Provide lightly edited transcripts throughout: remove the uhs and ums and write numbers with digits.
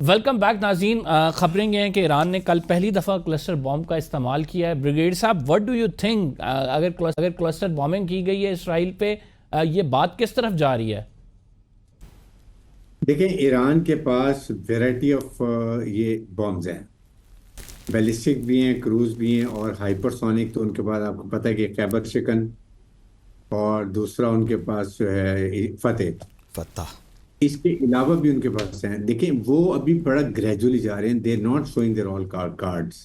Welcome back ناظرین. خبریں یہ ہیں کہ ایران نے کل پہلی دفعہ کلسٹر بام کا استعمال کیا ہے. بریگیڈ صاحب، وٹ ڈو یو تھنک اگر کلسٹر بامنگ کی گئی ہے اسرائیل پہ، یہ بات کس طرف جا رہی ہے؟ دیکھیں، ایران کے پاس ویرائٹی آف یہ بامز ہیں، بیلسٹک بھی ہیں، کروز بھی ہیں اور ہائپر سونک. تو ان کے پاس آپ کو پتہ ہے کہ خیبر شکن اور دوسرا ان کے پاس جو ہے فتح. اس کے علاوہ بھی ان کے پاس ہیں. دیکھیں، وہ ابھی بڑا گریجولی جا رہے ہیں. They not showing their all cards,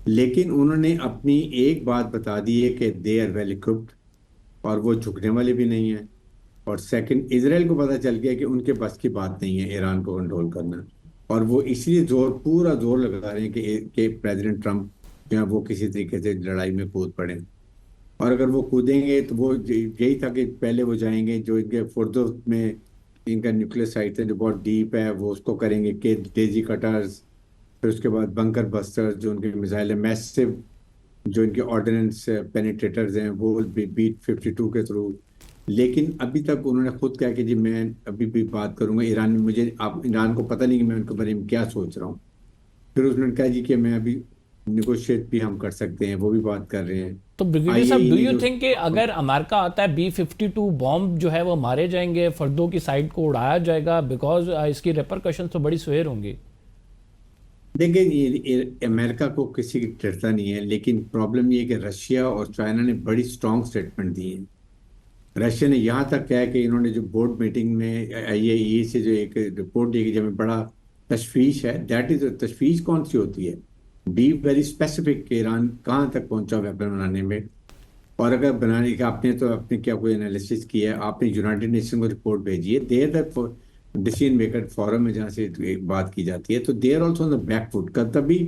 لیکن انہوں نے اپنی ایک بات بتا دی ہے کہ دے آر ویل اکوپڈ اور وہ جھکنے والے بھی نہیں ہیں. اور سیکنڈ، اسرائیل کو پتہ چل گیا کہ ان کے بس کی بات نہیں ہے ایران کو کنٹرول کرنا، اور وہ اس لیے پورا زور لگا رہے ہیں کہ پریزیڈنٹ ٹرمپ جو ہے وہ کسی طریقے سے لڑائی میں کود پڑیں. اور اگر وہ کودیں گے تو وہ یہی تھا کہ پہلے وہ جائیں گے جو ان کے فردو میں ان کا نیوکلیئر سائٹ ہے جو بہت ڈیپ ہے، وہ اس کو کریں گے کہ ڈیزی کٹرز، پھر اس کے بعد بنکر بسٹرز جو ان کے میزائل ہیں، میسو جو ان کے آرڈیننس پینیٹریٹرز ہیں، وہ بیٹ 52 کے تھرو. لیکن ابھی تک انہوں نے خود کہا کہ جی میں ابھی بھی بات کروں گا ایران میں، مجھے ایران کو پتہ نہیں کہ میں ان کے بارے میں کیا سوچ رہا ہوں. پھر اس نے کہا جی کہ میں ابھی نیگوشیٹ بھی ہم کر سکتے ہیں، وہ بھی بات کر رہے ہیں. تو بریگیڈیئر صاحب، ڈو یو تھنک کہ اگر امریکہ آتا ہے B-52 بام جو ہے وہ مارے جائیں گے، فردوں کی سائٹ کو اڑایا جائے گا، بیکاز اس کی ریپرکشن تو بڑی سویر ہوں گی؟ دیکھیں، امریکہ کو کسی کی ڈرتا نہیں ہے، لیکن پرابلم یہ ہے کہ رشیا اور چائنا نے بڑی سٹرونگ سٹیٹمنٹ دی ہیں. رشیا نے یہاں تک کہا کہ انہوں نے جو بورڈ میٹنگ میں IAEA سے جو ایک رپورٹ دی کہ جب بڑا تشویش ہے، دیٹ از تشویش کون سی ہوتی ہے؟ بی ویری اسپیسیفک کہ ایران کہاں تک پہنچا ویپن بنانے میں. اور اگر بنانے کا آپ نے کیا کوئی انالیسس کیا ہے؟ آپ نے یونائٹڈ نیشن کو رپورٹ بھیجی ہے، they the decision maker forum میں جہاں سے بات کی جاتی ہے، تو they also on the back foot. تبھی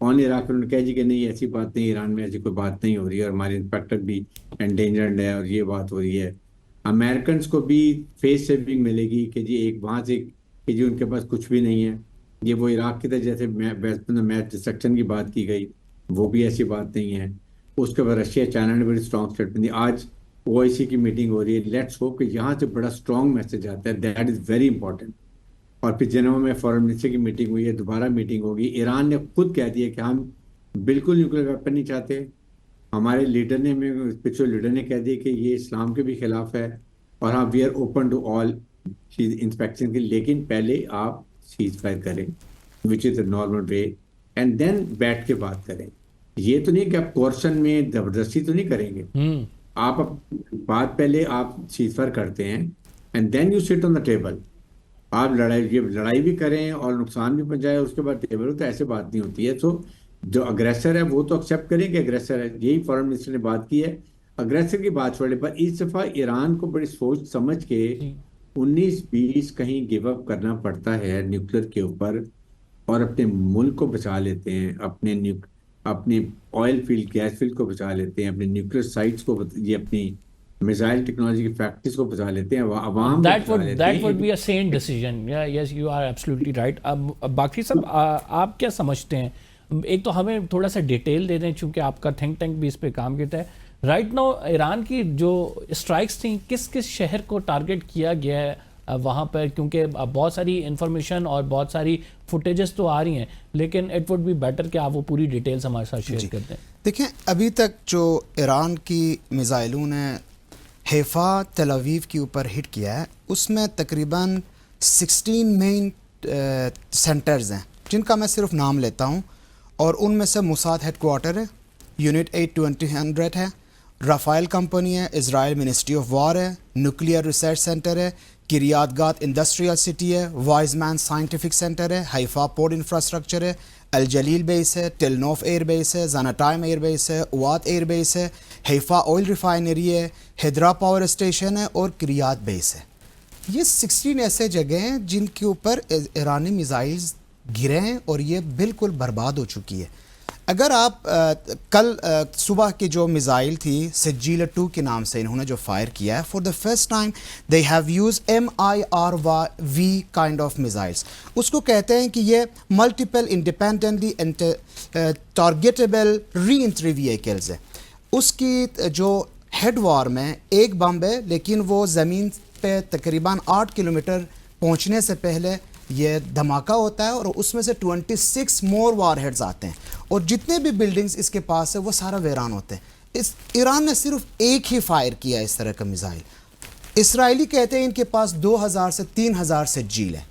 آن عراق انہوں نے کہا جی کہ نہیں ایسی بات نہیں، ایران میں ایسی کوئی بات نہیں ہو رہی ہے اور ہمارے انسپیکٹر بھی انڈینجرڈ ہے اور یہ بات ہو رہی ہے. امریکنس کو بھی فیس سیونگ ملے گی کہ جی ایک وہاں سے کہ جی ان کے پاس کچھ بھی نہیں ہے. یہ وہ عراق کی طرح جیسے میچ ڈسٹرکشن کی بات کی گئی، وہ بھی ایسی بات نہیں ہے. اس کے بعد رشیا چائنا نے بڑی اسٹرانگ اسٹیٹمنٹ دی. آج OIC کی میٹنگ ہو رہی ہے، لیٹس ہوپ کہ یہاں سے بڑا اسٹرانگ میسج آتا ہے، دیٹ از ویری امپورٹنٹ. اور پھر جنیوا میں فارن منسٹر کی میٹنگ ہوئی ہے، دوبارہ میٹنگ ہوگی. ایران نے خود کہہ دیا کہ ہم بالکل نیوکلیر ویپن نہیں چاہتے. ہمارے لیڈر نے اسپرچل لیڈر نے کہہ دیا کہ یہ اسلام کے بھی خلاف ہے، اور ہاں we are open to all چیز انسپیکشن کی، لیکن پہلے آپ سیز فائر کریں وچ از a normal way and then بیٹھ کے بات کریں. یہ تو نہیں کہ آپ کورشن میں زبردستی تو نہیں کریں گے. آپ بات پہلے آپ سیز فائر کرتے ہیں and then you sit on the table. آپ لڑائی بھی کریں اور نقصان بھی پہنچائے، اس کے بعد ٹیبل ہو، تو ایسے بات نہیں ہوتی ہے. سو جو اگریسر ہے وہ تو ایکسیپٹ کریں کہ اگریسر ہے، یہی فارن منسٹر نے بات کی ہے. اگریسر کی بات چھوڑے پر اس دفعہ ایران کو بڑی سوچ سمجھ کے 19-20 کہیں گیو اپ کرنا پڑتا ہے نیوکلیر کے اوپر، اور اپنے ملک کو بچا لیتے ہیں، اپنے آئل فیلڈ گیس فیلڈ کو بچا لیتے ہیں، اپنے نیوکلیر سائٹس کو، یہ اپنی میزائل ٹیکنالوجی کی فیکٹریز کو بچا لیتے ہیں، عوام کو بچا لیتے ہیں. That would be a sane decision. Yeah, yes, you are absolutely right. اب باقی صاحب آپ کیا سمجھتے ہیں؟ ایک تو ہمیں تھوڑا سا ڈیٹیل دے دیں چونکہ آپ کا تھنک ٹینک بھی اس پہ کام کرتا ہے. رائٹ ناؤ ایران کی جو اسٹرائکس تھیں کس شہر کو ٹارگٹ کیا گیا ہے وہاں پر؟ کیونکہ بہت ساری انفارمیشن اور بہت ساری فوٹیجز تو آ رہی ہیں، لیکن اٹ وڈ بی بیٹر کہ آپ وہ پوری ڈیٹیلز ہمارے ساتھ شیئر کر دیں. دیکھیں، ابھی تک جو ایران کی میزائلوں نے حیفا تل اویو کے اوپر ہٹ کیا ہے، اس میں تقریباً 16 مین سینٹرز ہیں جن کا میں صرف نام لیتا ہوں، اور ان میں سے موساد ہیڈ کوارٹر ہے، یونٹ 8-2000 ہے، رافائل کمپنی ہے، اسرائیل منسٹری آف وار ہے، نیوکلیئر ریسرچ سینٹر ہے، کریات گات انڈسٹریل سٹی ہے، وائز مین سائنٹیفک سینٹر ہے، حیفا پورٹ انفراسٹرکچر ہے، الجلیل بیس ہے، ٹیلنوف ایئر بیس ہے، زاناٹائم ایئر بیس ہے، اوات ایئر بیس ہے، حیفا آئل ریفائنری ہے، ہیدرا پاور اسٹیشن ہے، اور کریات بیس ہے. یہ 16 ایسے جگہ ہیں جن کے اوپر ایرانی میزائلز گرے ہیں اور یہ بالکل برباد ہو چکی ہے. اگر آپ کل صبح کی جو میزائل تھی سجیلا 2 کے نام سے انہوں نے جو فائر کیا ہے، for the first time they have use MIRV kind of missiles. اس کو کہتے ہیں کہ یہ multiple independently targetable re entry vehicles ہے. اس کی جو ہیڈ وار میں ایک بم ہے، لیکن وہ زمین پہ تقریباً 8 کلومیٹر پہنچنے سے پہلے یہ دھماکہ ہوتا ہے اور اس میں سے 26 مور وار ہیڈز آتے ہیں اور جتنے بھی بلڈنگز اس کے پاس ہے وہ سارا ویران ہوتے ہیں. ایران نے صرف ایک ہی فائر کیا اس طرح کا میزائل. اسرائیلی کہتے ہیں ان کے پاس 2000 سے 3000 سے جیل ہے.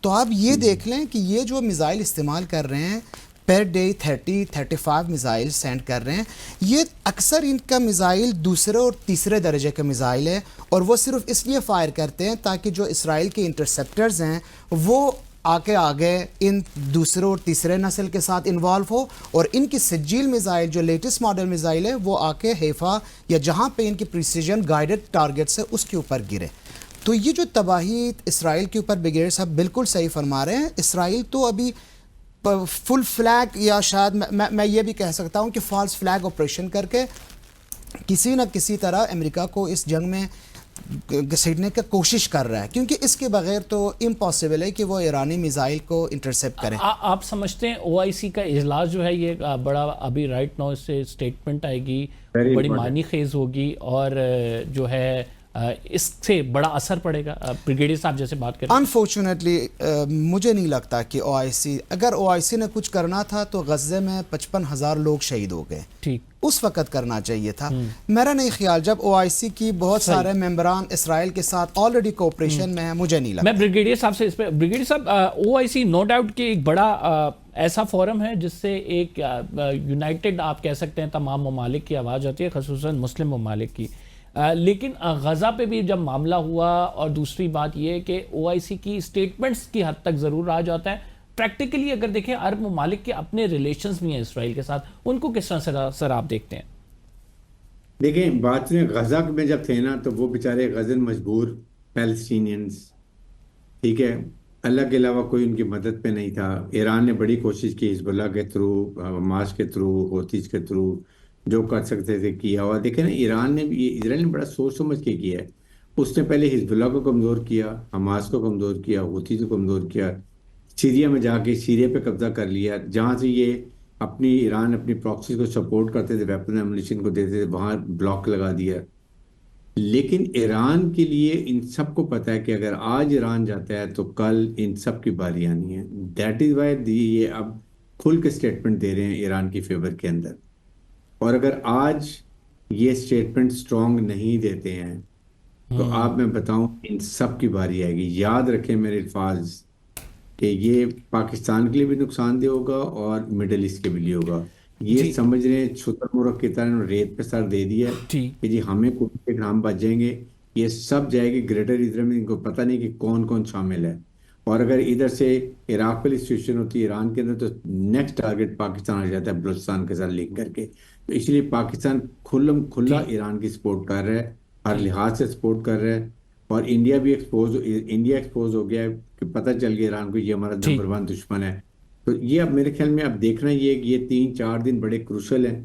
تو آپ یہ دیکھ لیں کہ یہ جو میزائل استعمال کر رہے ہیں پر ڈے 30-35 میزائل سینڈ کر رہے ہیں, یہ اکثر ان کا میزائل دوسرے اور تیسرے درجے کا میزائل ہے اور وہ صرف اس لیے فائر کرتے ہیں تاکہ جو اسرائیل کے انٹرسیپٹرز ہیں وہ آگے ان دوسرے اور تیسرے نسل کے ساتھ انوالو ہو اور ان کی سجیل میزائل جو لیٹسٹ ماڈل میزائل ہے وہ حیفا یا جہاں پہ ان کی پریسیجن گائیڈڈ ٹارگٹس ہے اس کے اوپر گرے. تو یہ جو تباہی اسرائیل کے اوپر بریگیڈیئر صاحب بالکل صحیح فرما رہے ہیں. اسرائیل تو ابھی فل فلیگ یا شاید میں یہ بھی کہہ سکتا ہوں کہ فالس فلیگ آپریشن کر کے کسی نہ کسی طرح امریکہ کو اس جنگ میں گھسیٹنے کی کوشش کر رہا ہے, کیونکہ اس کے بغیر تو امپاسبل ہے کہ وہ ایرانی میزائل کو انٹرسیپٹ کریں. آپ سمجھتے ہیں OIC کا اجلاس جو ہے یہ بڑا ابھی رائٹ نو اس سے اسٹیٹمنٹ آئے گی, بڑی معنی خیز ہوگی اور جو ہے اس سے بڑا اثر پڑے گا؟ بریگیڈیئر صاحب جیسے بات کریں. انفارچونیٹلی مجھے نہیں لگتا کہ اگر OIC نے کچھ کرنا تھا تو غزے میں 55,000 لوگ شہید ہو گئے, ٹھیک اس وقت کرنا چاہیے تھا. میرا نہیں خیال جب OIC کی بہت سارے ممبران اسرائیل کے ساتھ آلریڈی کوپریشن میں ہیں, مجھے نہیں لگتا. میں بریگیڈیئر صاحب سے اس پہ, بریگیڈیئر صاحب OIC نو ڈاؤٹ کہ ایک بڑا ایسا فورم ہے جس سے ایک یونائٹڈ آپ کہہ سکتے ہیں تمام ممالک کی آواز آتی ہے, خصوصاً مسلم ممالک کی. لیکن غزہ پہ بھی جب معاملہ ہوا, اور دوسری بات یہ کہ OIC کی سٹیٹمنٹس کی حد تک ضرور آ جاتا ہے, پریکٹیکلی اگر دیکھیں عرب ممالک کے اپنے ریلیشنز بھی ہیں اسرائیل کے ساتھ, ان کو کس طرح سر آپ دیکھتے ہیں؟ دیکھیں بات میں غزہ میں جب تھے نا تو وہ بیچارے غزن مجبور پیلسٹینینز, ٹھیک ہے, اللہ کے علاوہ کوئی ان کی مدد پہ نہیں تھا. ایران نے بڑی کوشش کی حزب اللہ کے تھرو, حماس کے تھرو, ہوتیز کے تھرو, جو کر سکتے تھے کیا. اور دیکھیں نا ایران نے بھی, اسرائیل نے بڑا سوچ سمجھ کے کیا ہے. اس نے پہلے حزب اللہ کو کمزور کیا, حماس کو کمزور کیا, ہوتیز کو کمزور کیا, سیریا میں جا کے سیریا پہ قبضہ کر لیا, جہاں سے یہ ایران اپنی پراکسیز کو سپورٹ کرتے تھے, ویپن ایمونیشن کو دیتے تھے, وہاں بلاک لگا دیا. لیکن ایران کے لیے ان سب کو پتہ ہے کہ اگر آج ایران جاتا ہے تو کل ان سب کی باری آنی ہے. دیٹ از وائی یہ اب کھل کے اسٹیٹمنٹ دے رہے ہیں ایران کی فیور کے اندر. اور اگر آج یہ سٹیٹمنٹ سٹرونگ نہیں دیتے ہیں تو آپ میں بتاؤں ان سب کی باری آئے گی. یاد رکھیں میرے الفاظ کہ یہ پاکستان کے لیے بھی نقصان دہ ہوگا اور مڈل ایسٹ کے بھی لیے ہوگا. یہ سمجھ رہے ہیں چھتر مرغ کی طرح ریت پہ سر دے دیا کہ جی ہمیں کوئی ہم بچ جائیں گے. یہ سب جائے گی گریٹر اسرائیل میں, ان کو پتہ نہیں کہ کون کون شامل ہے. اور اگر ادھر سے عراق والی سچویشن ہوتی ہے ایران کے اندر تو نیکسٹ ٹارگٹ پاکستان آ جاتا ہے بلوچستان کے ساتھ لنک کر کے. تو اس لیے پاکستان کھلا ایران کی سپورٹ کر رہا ہے, ہر لحاظ سے سپورٹ کر رہا ہے. اور انڈیا بھی ایکسپوز ہو گیا ہے کہ پتہ چل گیا ایران کو یہ ہمارا نمبر 1 دشمن ہے. تو یہ اب میرے خیال میں اب دیکھنا یہ کہ یہ 3-4 دن بڑے کروشل ہیں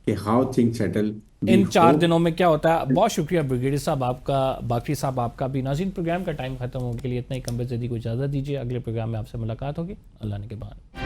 کہ ہاؤ تھنگ سیٹل ان 4 دنوں میں کیا ہوتا ہے. بہت شکریہ بریگیڈیئر صاحب آپ کا, باقی صاحب آپ کا بھی. ناظرین پروگرام کا ٹائم ختم ہونے کے لیے اتنا ہی, کم بے زیادتی کو اجازت دیجیے. اگلے پروگرام میں آپ سے ملاقات ہوگی. اللہ نے کے بعد.